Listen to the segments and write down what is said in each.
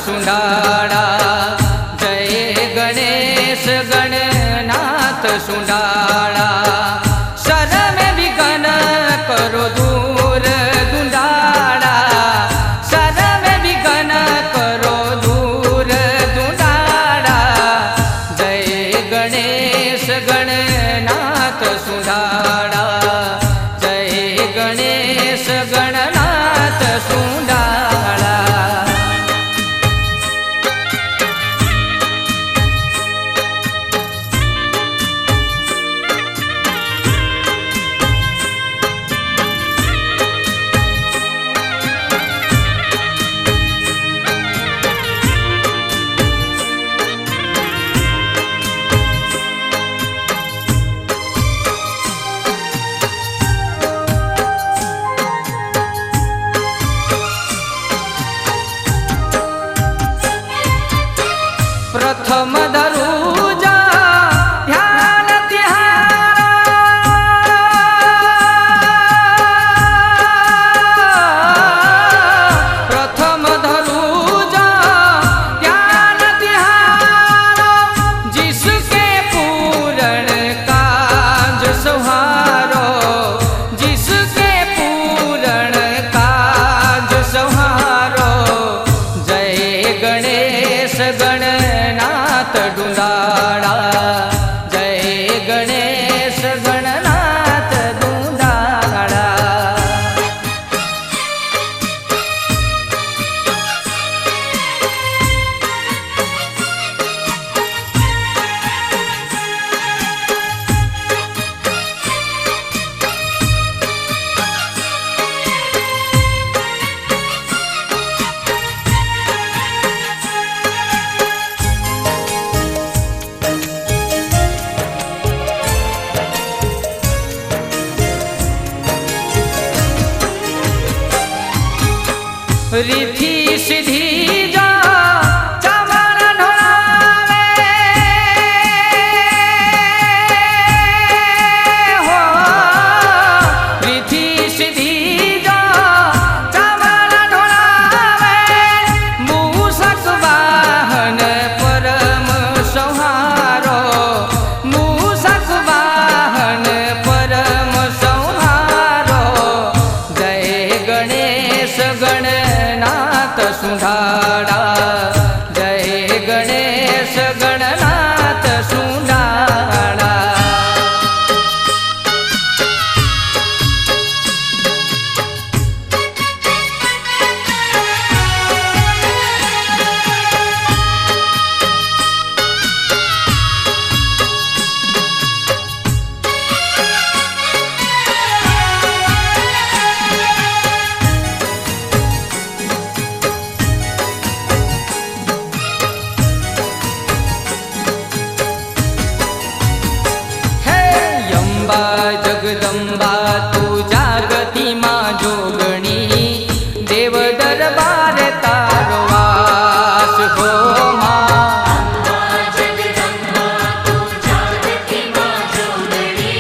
सुंडाड़ा। जय गणेश गणनाथ सुंडाड़ा। शर में विघ्न करो दूर दुंडाड़ा। शर में विघ्न करो दूर दुंडाड़ा। जय गणेश गणनाथ सुंडाड़ा। जय गणेश गणनाथ सुंडाड़ा। प्रथम धरूजा ध्यान तिहारा। प्रथम धरूजा ध्यान तिहारा। जिसके पूरण काज संहारो। जिसके पूरण काज संहारो। जय गणेश गणनाथ डुंडाड़ा। जय गणेश गणनाथ डुंडाड़ा। रिद्धि सिद्धि जा चमन ढोलावे हो। रिद्धि सिद्धि जा चमन ढोलावे। मूषक वाहन परम संहारो। मूषक वाहन परम संहारो। जय गणेश गणनाथ सुंडाड़ा। जय गणेश गणनाथ सुंडाड़ा। जगदंबा तू जागती मां जोगणी। देव दरबार तारो वास हो मां। जगदंबा तू जागती मां जोगणी।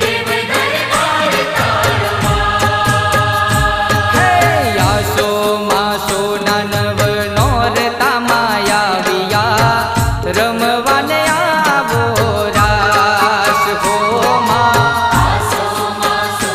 देव दरबार तारो वास। यासो मासो नव नोरता माया विया। रमवाने आवो रास हो मां। आसो मासो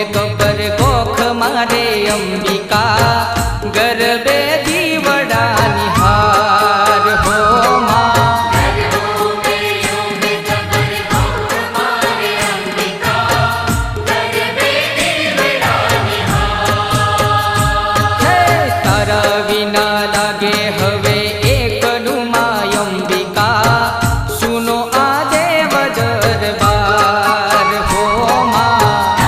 ગબર ગોખ મારે અંબિકા ગરબે દીવડાની હાર હો માં હે તારા વિના લાગે હવે એકલું માં અંબિકા સુનો આ દેવ દરબાર હો માં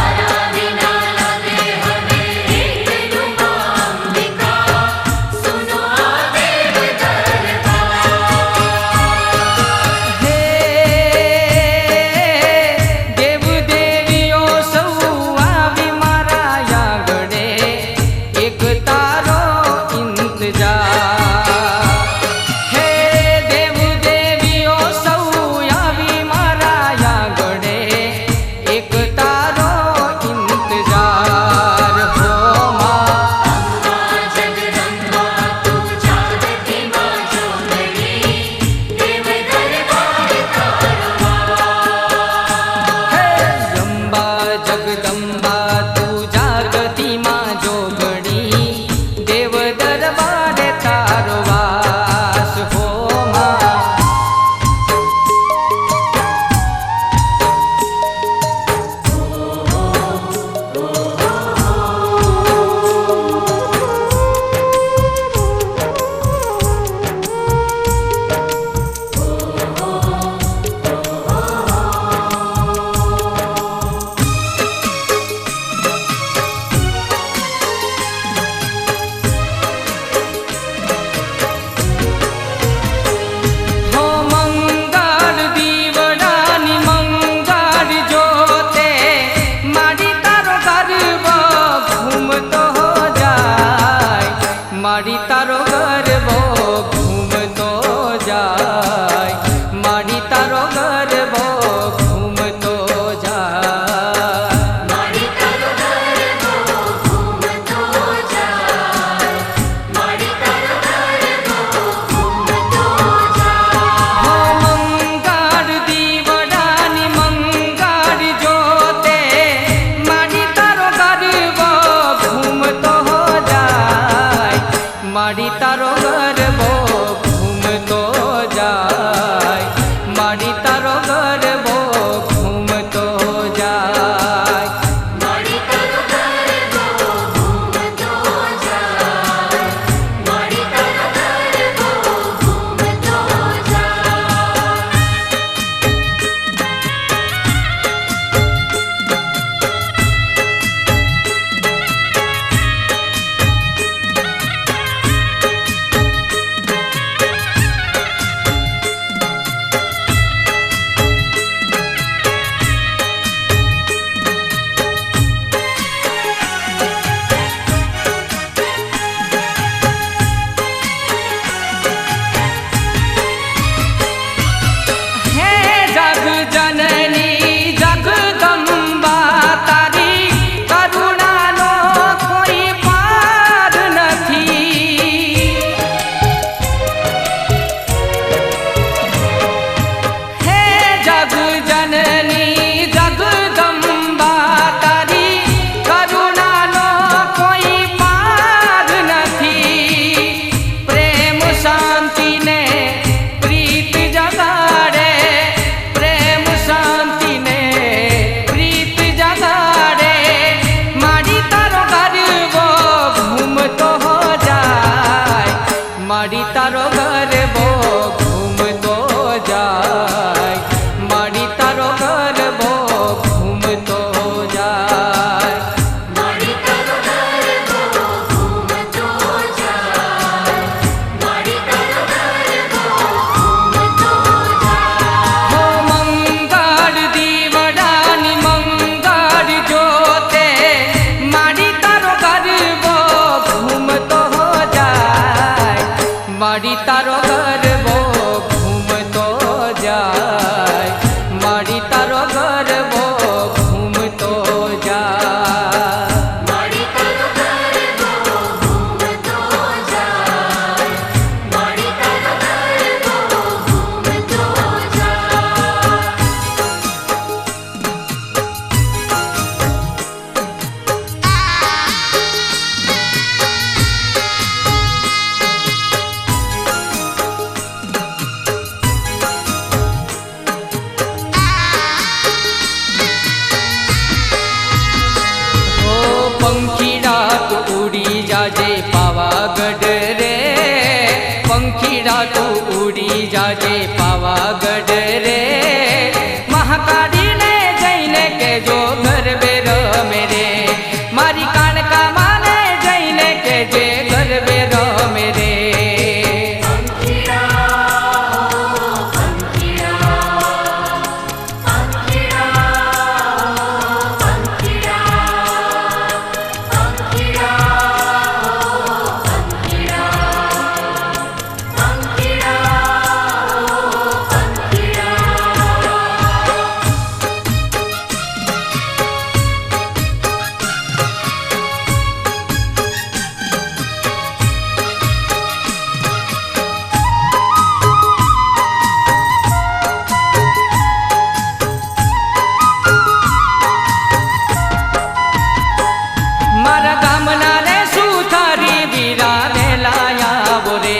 મારા ગામના રે સુથારી વીરા વેલા આવો રે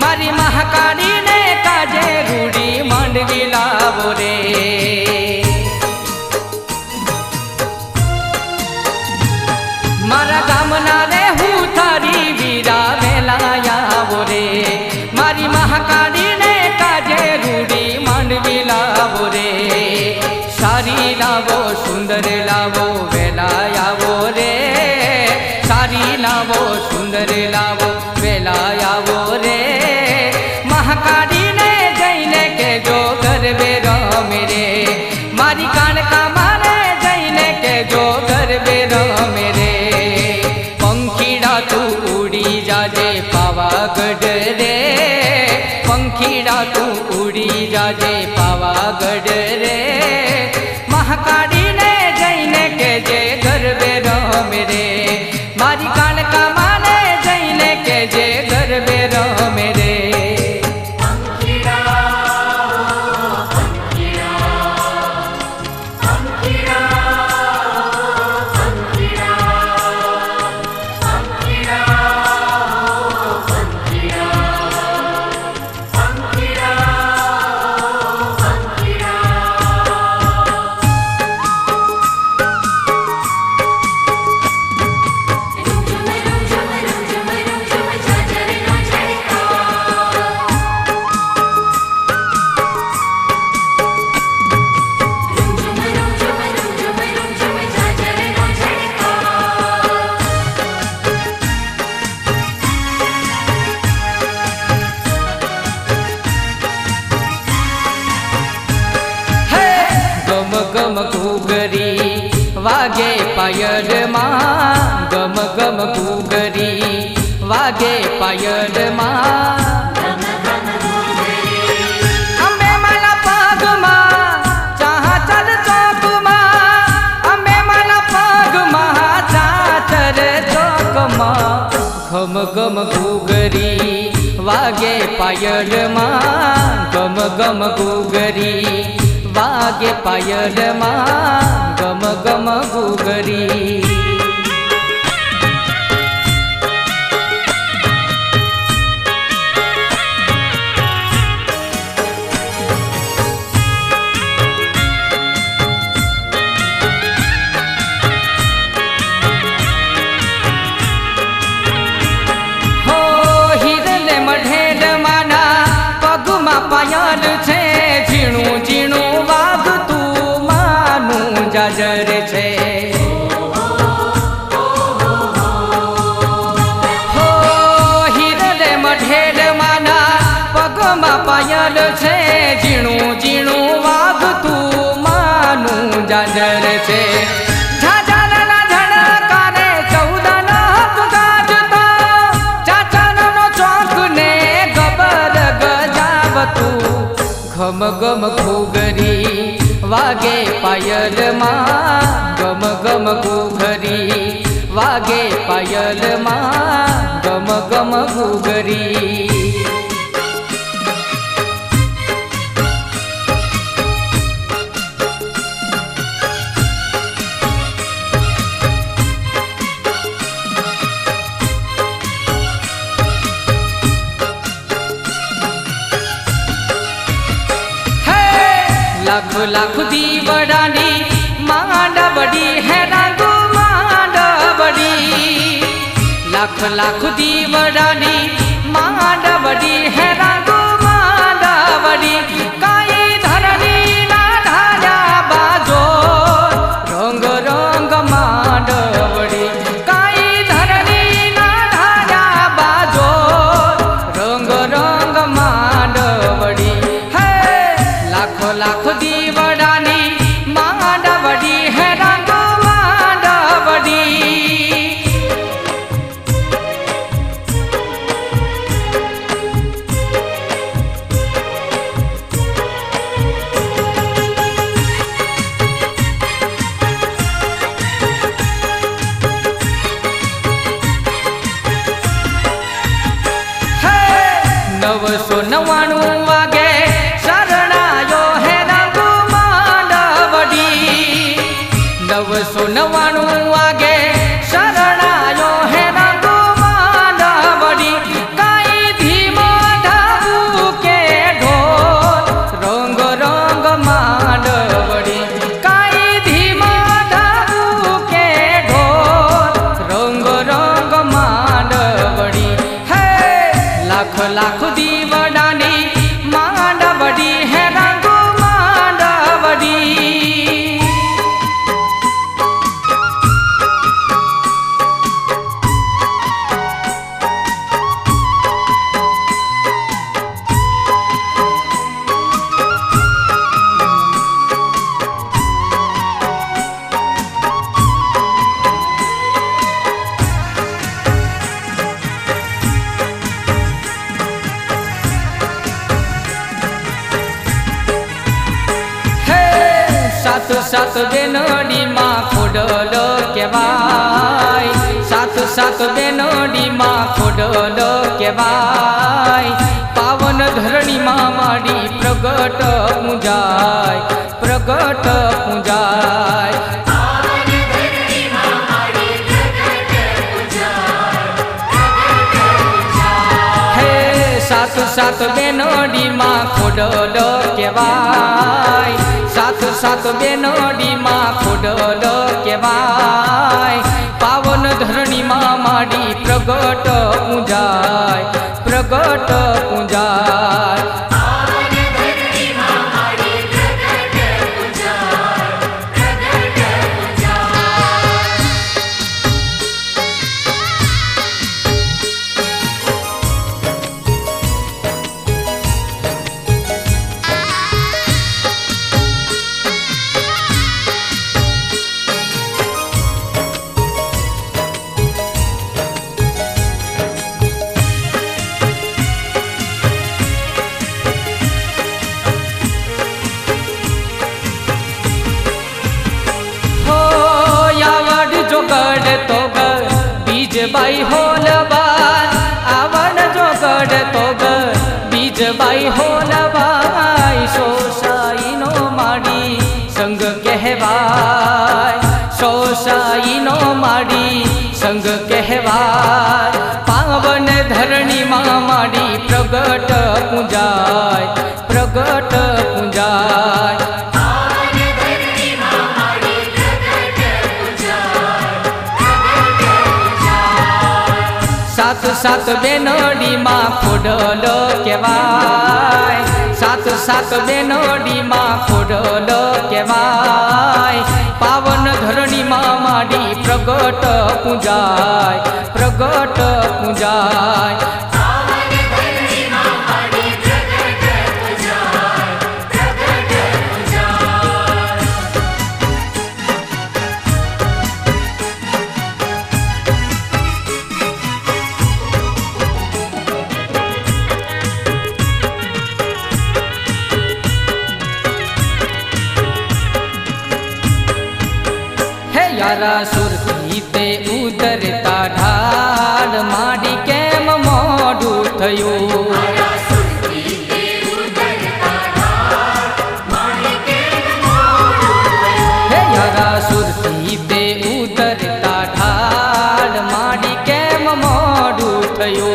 મારી મહાકાળીને કાજે રૂડી માંડવી લાવો રે મારા ગામના રે સુથારી વીરા વેલા આવો રે મારી મહાકાળીને કાજે રૂડી માંડવી લાવો રે સારી લાવો સુંદર લાવો વેલા આવો રે સારી લાવો સુંદર લાવો વેલા આવો રે મહાકાળીને જઈને કેજો ગરબે રમે રે મારી કાણકા માને જઈને કેજો ગરબે રમે રે પંખીડા તું ઉડી જાજે પાવાગઢ રે પંખીડા તું ઉડી જાજે પાવાગઢ રે મહાકાળીને જઈને કેજે ગરબે રમે રે મારી કાળકા માને જઈને કેજે ગરબે રમે રે ગમ ઘૂઘરી વાગે પાયલમાં ગમ ગમ ઘૂઘરી વાગે પાયલમાં અંબે માલા પગમાં ચાચર ચોકમાં અંબે માલા પગમાં ચાચર ચોકમાં ગમ ગમ ઘૂઘરી વાગે પાયલમાં ગમ ગમ ઘૂઘરી વાગે પાયલમાં ગમ ગમ ઘૂઘરી હો હિરલે મઢેલ માના પગમાં પાયલ છે ઝીણું ઝીણું વાગતું માનું જાજર છે હો હિરલે મઢેલ માના પગમાં પાયલ છે ઝીણું ઝીણું વાગતું માનું જાજર છે ઝાઝરના ધડકારે 14 હક ગાજતો ચાચરનો ચોક ને ગબર ગજાવતું ગમ ગમ ઘૂઘરી વાગે પાયલમાં ગમ ગમ ઘૂઘરી વાગે પાયલમાં ગમ ગમ ઘૂઘરી लाख लाख दीवडानी मांडवड़ी है रंगू मांडवड़ी लाख लाख दीवडानी मांडवड़ी है रंगू मांडवड़ी काई धरणी ना धारा बाजो रंग रंग मांडवड़ी काई धरणी ना धारा बाजो रंग रंग मांडवड़ी लाख दीवडानी मांडवड़ी है रंग मांडवड़ी नवसो 99 वागे शरणायो है रंग मांडवड़ी 999 वागे शरणा लाख दीवडानी मांडवडी है रंगो मांडवडी। सात सात बेनोडी माँ खोडलो केवाय, सात सात बेनोडी माँ खोडलो केवाय। पावन धरणी माँ माडी प्रगट पूजाय, प्रगट पूजाय। सात सात बेनोडी माँ खोडलो केवाय, सात सात बेनोडी माँ खोडलो केवाय। पावन धरणी माँ माडी प्रगट पूजाय, प्रगट पूजाय। तो बीज बाई होलबार आवण जो गढ़ तो बीज बाई होलबाई। सोसाई नो माडी संग कहवाय, सोसाई नो माडी संग कहवाय। पावन धरणी माँ माडी प्रगट पूजाय, प्रगट पूजाय। सात सात बेनोडी माँ खोडलो केवाय, सात सात बेनोडी माँ खोडलो केवाय। पावन धरणी माँ माडी प्रगट पूजाय, प्रगट पूजाय। यारा सुरती ते उतरता ढाल माडी केम मोडू थयो। हे यारा सुरती ते उतरता ढाल माडी केम मोडू थयो।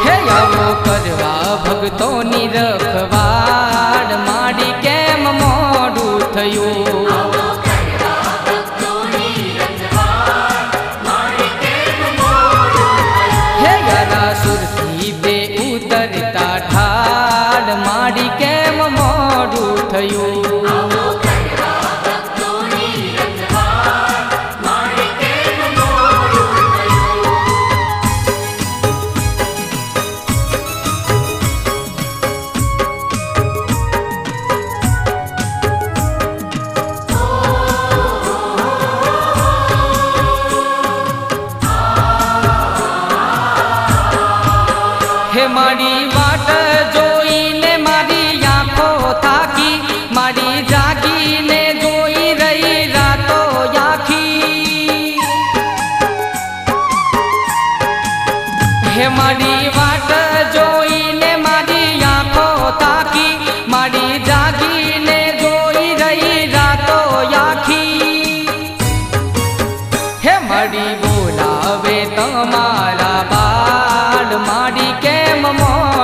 हे आवो करवा भक्तों नी रखवाड़ माडी केम मोडू थयो। हे यारा सुरती पे उतरता ढाल माडी केम मोडू थयो। हे मारी वाट जोईने मारी आँखों थाकी, मारी जागीने जोई रही रातो याखी। हे मारी वाट जोईने मारी आँखों थाकी, मारी जागीने जोई रही रातो याखी। हे मारी बोलावे तमारा बाल मारी केम मोडू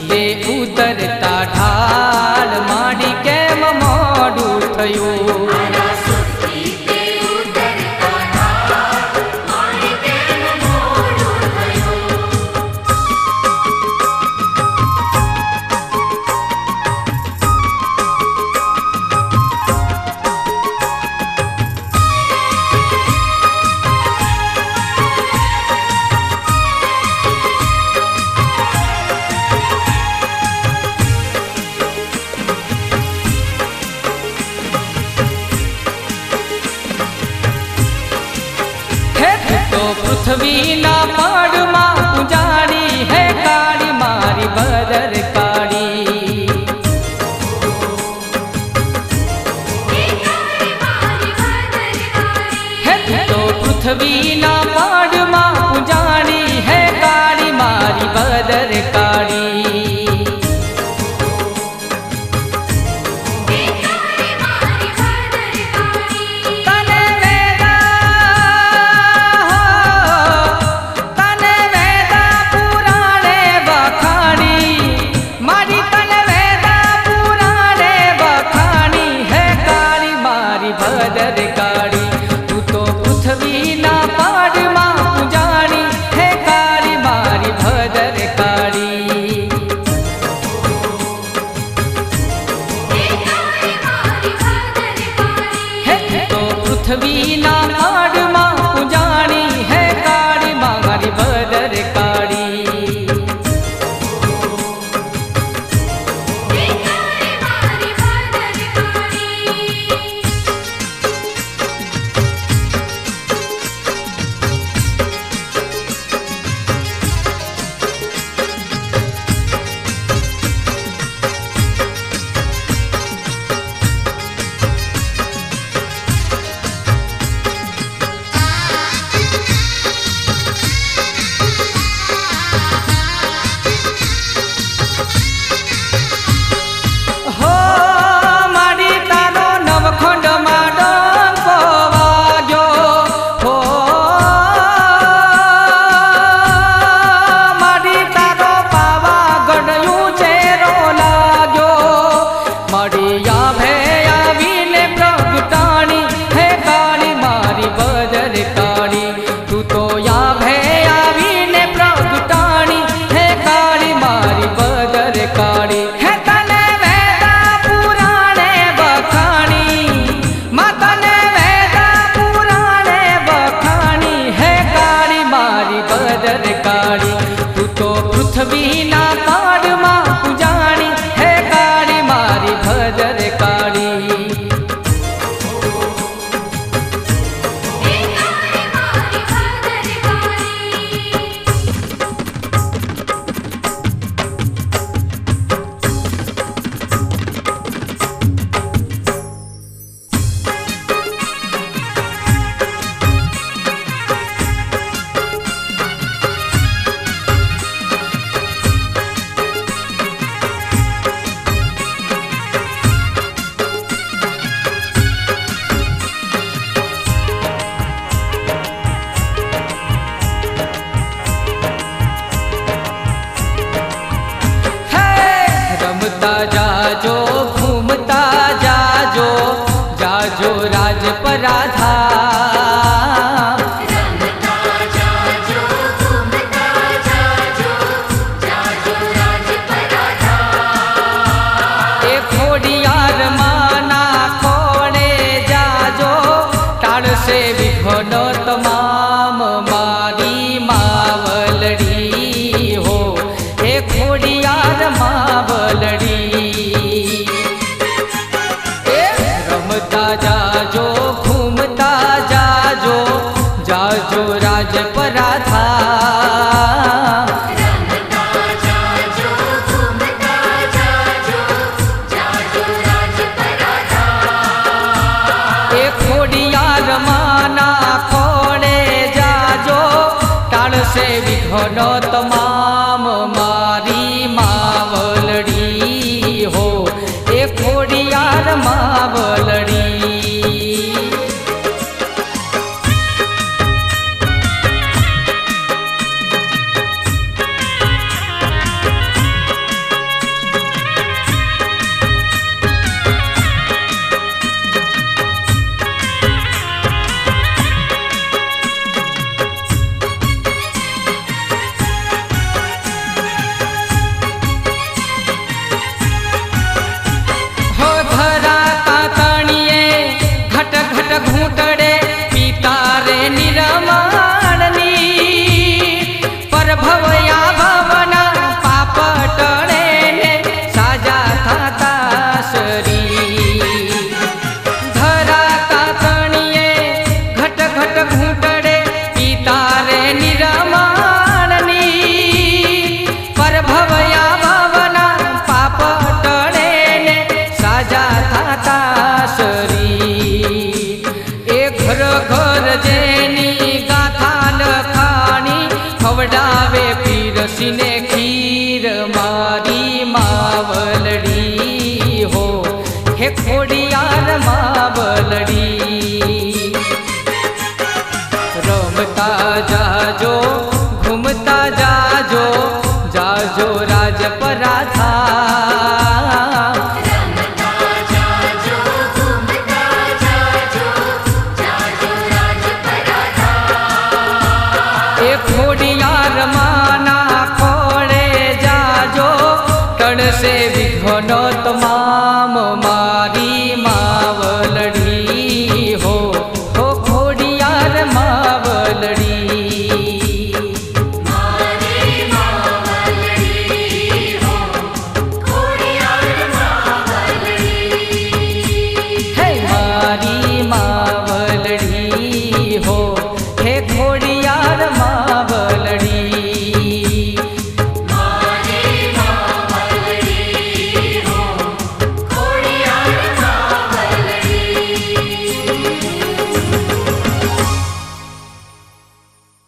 તે ઉતરતા ઢાળ માડી કેમ મોડું થયું મારા સુરતી તે ઉતરતા ઢાળ માડી કેમ મોડું થયું પૃથ્વીના પાડમાં પૂજારી હે કાળી મારી બદર કાળી હે તો પૃથ્વીના પાડમાં પૂજારી હે કાળી મારી બદર કાળી પૃથ્વીના પાડમાં પૂજાણી હે કાળી મારી બદર કાળી પૃથ્વીના પાડમાં પૂજાણી હે કાળી મારી ભદર કાળી જાજો ઘૂમતા જાજો જાજો રાજપરાધા રમતા જાજો ઘૂમતા જાજો જાજો રાજપરાધા એ ખોડિયાર માના કોણે જાજો ટાળશે વિઘ્નો તમામ મારી માવલડી હો એ ખોડિયાર માવલડી જાજો ઘૂમતા જાજો જાજો રાજપરાધા રમતા જાજો ઘૂમતા જાજો જાજો રાજપરાધા એ ખોડિયાર માના કોણે જાજો ટાળશે વિઘ્નો તમામ મારી માવલડી હો એ ખોડિયાર માવલડી ખોડિયાર માના ખોળે જાજો ટળશે વિઘ્નો તમામ મારી માવલડી હો ખોડિયાર માવલડી મારી માવલડી હો ખોડિયાર માવલડી હે મારી માવલડી હો હે ખોડિયાર માવલડી